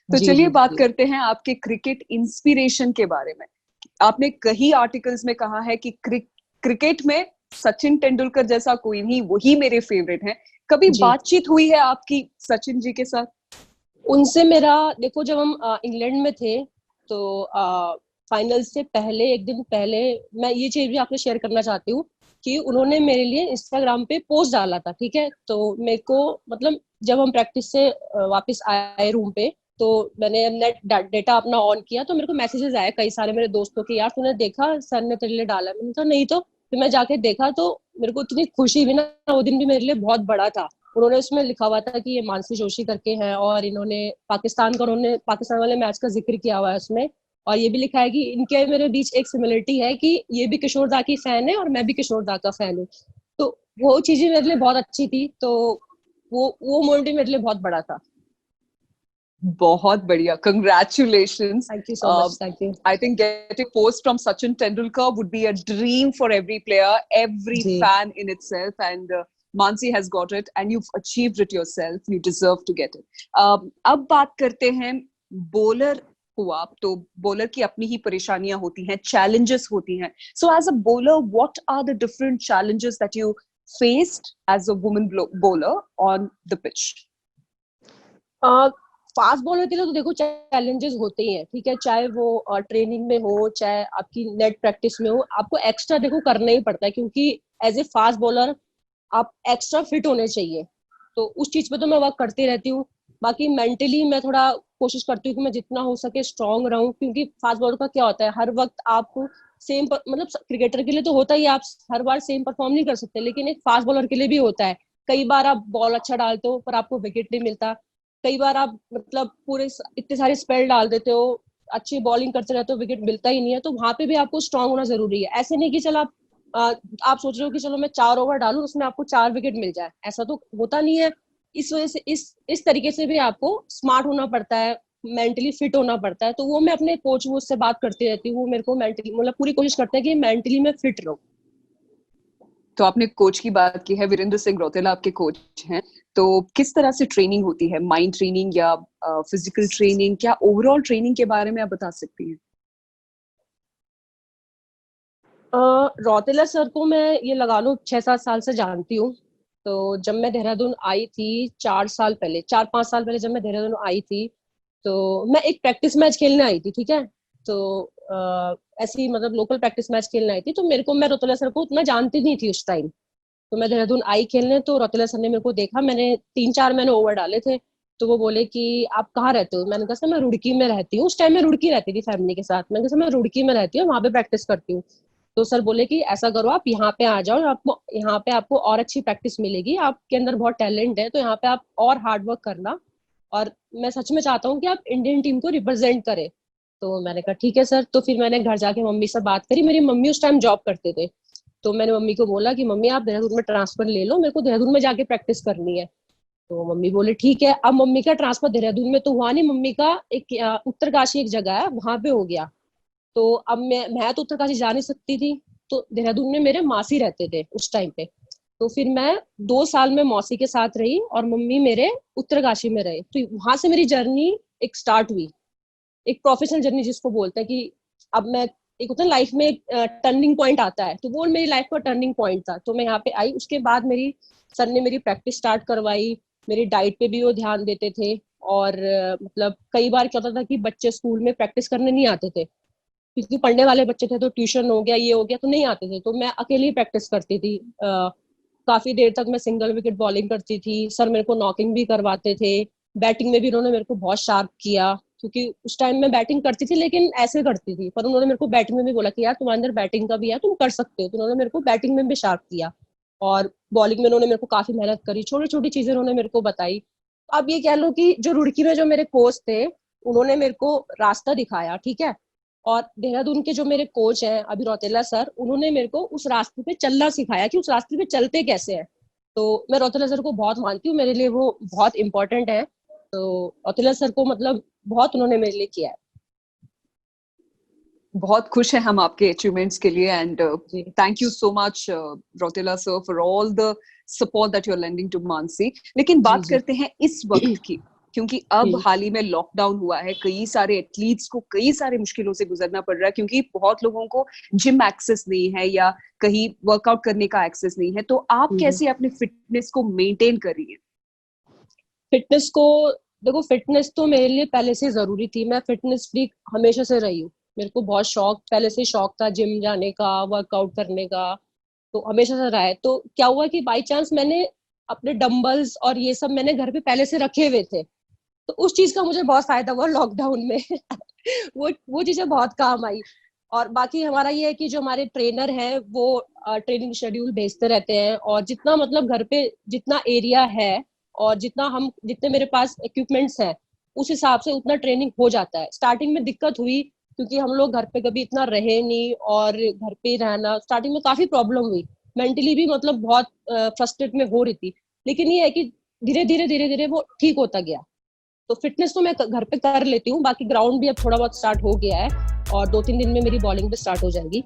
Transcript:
तो जी चलिए जी बात जी करते हैं आपके क्रिकेट इंस्पिरेशन के बारे में। आपने कई आर्टिकल्स में कहा है कि क्रिकेट में सचिन तेंदुलकर जैसा कोई नहीं, वही मेरे फेवरेट हैं। कभी जी। बातचीत हुई है आपकी सचिन जी के साथ? उनसे मेरा, देखो जब हम इंग्लैंड में थे तो फाइनल से पहले, एक दिन पहले, मैं ये चीज भी आपसे शेयर करना चाहती हूँ कि उन्होंने मेरे लिए इंस्टाग्राम पे पोस्ट डाला था, ठीक है। तो मेरे को मतलब जब हम प्रैक्टिस से वापस आए रूम पे, तो मैंने नेट डेटा अपना ऑन किया तो मेरे को मैसेजेस आए कई सारे मेरे दोस्तों के, यार तूने देखा सर ने तेरे लिए डाला? मैंने कहा नहीं तो। फिर मैं जाके देखा तो मेरे को इतनी खुशी हुई ना, वो दिन भी मेरे लिए बहुत बड़ा था। उन्होंने उसमें लिखा हुआ था कि ये मानसी जोशी करके हैं, और इन्होंने उन्होंने पाकिस्तान वाले मैच का जिक्र किया हुआ है उसमें। और ये भी लिखा है कि इनके मेरे बीच एक सिमिलरिटी है कि ये भी किशोर दा की फैन है और मैं भी किशोर दा का फैन हूँ। तो वो चीजें मेरे लिए बहुत अच्छी थी। तो वो मोमेंट भी मेरे लिए बहुत बड़ा था। बहुत बढ़िया, congratulations. Thank you so much, thank you. I think getting post from Sachin Tendulkar would be a dream for every player, every G fan in itself, and Mansi has got it, and you've achieved it yourself. You deserve to get it. अब बात करते हैं bowler हुआ तो bowler की अपनी ही परेशानियां होती हैं, challenges होती हैं. So as a bowler, what are the different challenges that you faced as a woman bowler on the pitch? Fast bowler के लिए तो देखो चैलेंजेस होते ही हैं, ठीक है। चाहे वो ट्रेनिंग में हो, चाहे आपकी नेट प्रैक्टिस में हो, आपको एक्स्ट्रा देखो करना ही पड़ता है, क्योंकि एज ए फास्ट बॉलर आप एक्स्ट्रा फिट होने चाहिए। तो उस चीज पे तो मैं वर्क करती रहती हूँ। बाकी मेंटली मैं थोड़ा कोशिश करती हूँ कि मैं जितना हो सके स्ट्रांग रहूं, क्योंकि फास्ट बॉलर का क्या होता है, हर वक्त आप सेम मतलब क्रिकेटर के लिए तो होता ही है, आप हर बार सेम परफॉर्म नहीं कर सकते, लेकिन एक फास्ट बॉलर के लिए भी होता है। कई बार आप बॉल अच्छा डालते हो पर आपको विकेट नहीं मिलता। कई बार आप मतलब पूरे इतने सारे स्पेल डाल देते हो, अच्छी बॉलिंग करते रहते हो, विकेट मिलता ही नहीं है। तो वहां पे भी आपको स्ट्रांग होना जरूरी है। ऐसे नहीं कि चलो आप सोच रहे हो कि चलो मैं 4 ओवर डालू उसमें आपको 4 विकेट मिल जाए, ऐसा तो होता नहीं है। इस वजह से इस तरीके से भी आपको स्मार्ट होना पड़ता है, मेंटली फिट होना पड़ता है। तो वो मैं अपने कोच वो उससे बात करती रहती हूँ, वो मेरे को मेंटली मतलब पूरी कोशिश करते हैं कि मेंटली मैं फिट रहूं। तो आपने कोच की बात की है, वीरेंद्र सिंह रौतेला आपके कोच हैं। तो किस तरह से ट्रेनिंग होती है, माइंड ट्रेनिंग या फिजिकल ट्रेनिंग, क्या ओवरऑल ट्रेनिंग के बारे में आप बता सकती हैं? रौतेला सर को मैं ये लगा लो 6-7 साल से जानती हूँ। तो जब मैं देहरादून आई थी 4 साल पहले, 4-5 साल पहले जब मैं देहरादून आई थी, तो मैं एक प्रैक्टिस मैच खेलने आई थी, ठीक है। तो ऐसी मतलब लोकल प्रैक्टिस मैच खेलने आई थी, तो मेरे को, मैं रौतेला सर को उतना जानती नहीं थी उस टाइम। तो मैं देहरादून आई खेलने, तो रौतेला सर ने मेरे को देखा, मैंने 3-4 मैंने ओवर डाले थे। तो वो बोले कि आप कहाँ रहते हो? मैंने कहा सर मैं रुड़की में रहती हूँ। उस टाइम मैं रुड़की रहती थी फैमिली के साथ। मैंने कहा सर मैं रुड़की में रहती हूँ, वहां पे प्रैक्टिस करती हूँ। तो सर बोले कि ऐसा करो आप यहाँ पे आ जाओ, आपको यहाँ पे आपको और अच्छी प्रैक्टिस मिलेगी, आपके अंदर बहुत टैलेंट है, तो यहाँ पे आप और हार्ड वर्क करना। और मैं सच में चाहता हूँ कि आप इंडियन टीम को रिप्रेजेंट करें। तो मैंने कहा ठीक है सर। तो फिर मैंने घर जाके मम्मी से बात करी, मेरी मम्मी उस टाइम जॉब करते थे। तो मैंने मम्मी को बोला कि मम्मी आप देहरादून में ट्रांसफर ले लो, मेरे को देहरादून में जाके प्रैक्टिस करनी है। तो मम्मी बोले ठीक है। अब मम्मी का ट्रांसफर देहरादून में तो हुआ नहीं, मम्मी का एक उत्तरकाशी एक जगह है वहां पे हो गया। तो अब मैं तो उत्तरकाशी जा नहीं सकती थी। तो देहरादून में मेरे मासी रहते थे उस टाइम पे। तो फिर मैं 2 साल में मौसी के साथ रही और मम्मी मेरे उत्तरकाशी में रहे। तो वहां से मेरी जर्नी एक स्टार्ट हुई, एक प्रोफेशनल जर्नी जिसको बोलते हैं कि अब मैं, एक होता है लाइफ में एक टर्निंग पॉइंट आता है, तो वो मेरी लाइफ का टर्निंग पॉइंट था। तो मैं यहाँ पे आई, उसके बाद मेरी सर ने मेरी प्रैक्टिस स्टार्ट करवाई। मेरी डाइट पे भी वो ध्यान देते थे। और मतलब कई बार क्या होता था कि बच्चे स्कूल में प्रैक्टिस करने नहीं आते थे, क्योंकि पढ़ने वाले बच्चे थे, तो ट्यूशन हो गया, ये हो गया, तो नहीं आते थे। तो मैं अकेली ही प्रैक्टिस करती थी। काफी देर तक मैं सिंगल विकेट बॉलिंग करती थी। सर मेरे को नॉकिंग भी करवाते थे। बैटिंग में भी उन्होंने मेरे को बहुत शार्प किया, क्योंकि उस टाइम में बैटिंग करती थी लेकिन ऐसे करती थी। पर उन्होंने मेरे को बैटिंग में भी बोला कि यार तुम्हारे अंदर बैटिंग का भी है, तुम कर सकते हो। तो उन्होंने मेरे को बैटिंग में भी शार्प किया। और बॉलिंग में उन्होंने मेरे को काफी मेहनत करी, छोटी छोटी चीजें उन्होंने मेरे को बताई। अब ये कह लो कि जो रुड़की में जो मेरे कोच थे, उन्होंने मेरे को रास्ता दिखाया, ठीक है। और देहरादून के जो मेरे कोच हैं अभी रौतेला सर, उन्होंने मेरे को उस रास्ते पे चलना सिखाया कि उस रास्ते पे चलते कैसे हैं। तो मैं रौतेला सर को बहुत मानती हूँ, मेरे लिए वो बहुत इंपॉर्टेंट है। तो रौतेला सर को मतलब बहुत उन्होंने मेरे लिए किया है। बहुत खुश हैं हम आपके अचीवमेंट्स के लिए, एंड जी thank you so much Rautela sir for all the support that you are lending to Mansi. लेकिन जी बात जी करते हैं इस वक्त की, क्योंकि अब हाल ही में लॉकडाउन हुआ है, कई सारे एथलीट्स को कई सारे मुश्किलों से गुजरना पड़ रहा है, क्योंकि बहुत लोगों को जिम एक्सेस नहीं है या कहीं वर्कआउट करने का एक्सेस नहीं है। तो आप कैसे अपने फिटनेस को मेंटेन कर रही हैं? फिटनेस को देखो, फिटनेस तो मेरे लिए पहले से जरूरी थी। मैं फिटनेस फ्रीक हमेशा से रही हूँ। मेरे को बहुत शौक, पहले से शौक था जिम जाने का, वर्कआउट करने का, तो हमेशा से रहा है। तो क्या हुआ कि बाई चांस मैंने अपने डंबल्स और ये सब मैंने घर पे पहले से रखे हुए थे, तो उस चीज का मुझे बहुत फायदा हुआ लॉकडाउन में। वो चीजें बहुत काम आई। और बाकी हमारा ये है कि जो हमारे ट्रेनर हैं वो ट्रेनिंग शेड्यूल भेजते रहते हैं, और जितना मतलब घर पे जितना एरिया है और जितने मेरे पास इक्विपमेंट्स हैं, उस हिसाब से उतना ट्रेनिंग हो जाता है। स्टार्टिंग में दिक्कत हुई क्योंकि हम लोग घर पे कभी इतना रहे नहीं, और घर पे रहना स्टार्टिंग में काफी प्रॉब्लम हुई। मेंटली भी मतलब बहुत फ्रस्ट्रेट में हो रही थी। लेकिन ये है कि धीरे धीरे वो ठीक होता गया। तो फिटनेस तो मैं घर पे कर लेती हूँ, बाकी ग्राउंड भी अब थोड़ा बहुत स्टार्ट हो गया है, और 2-3 दिन में मेरी बॉलिंग भी स्टार्ट हो जाएगी।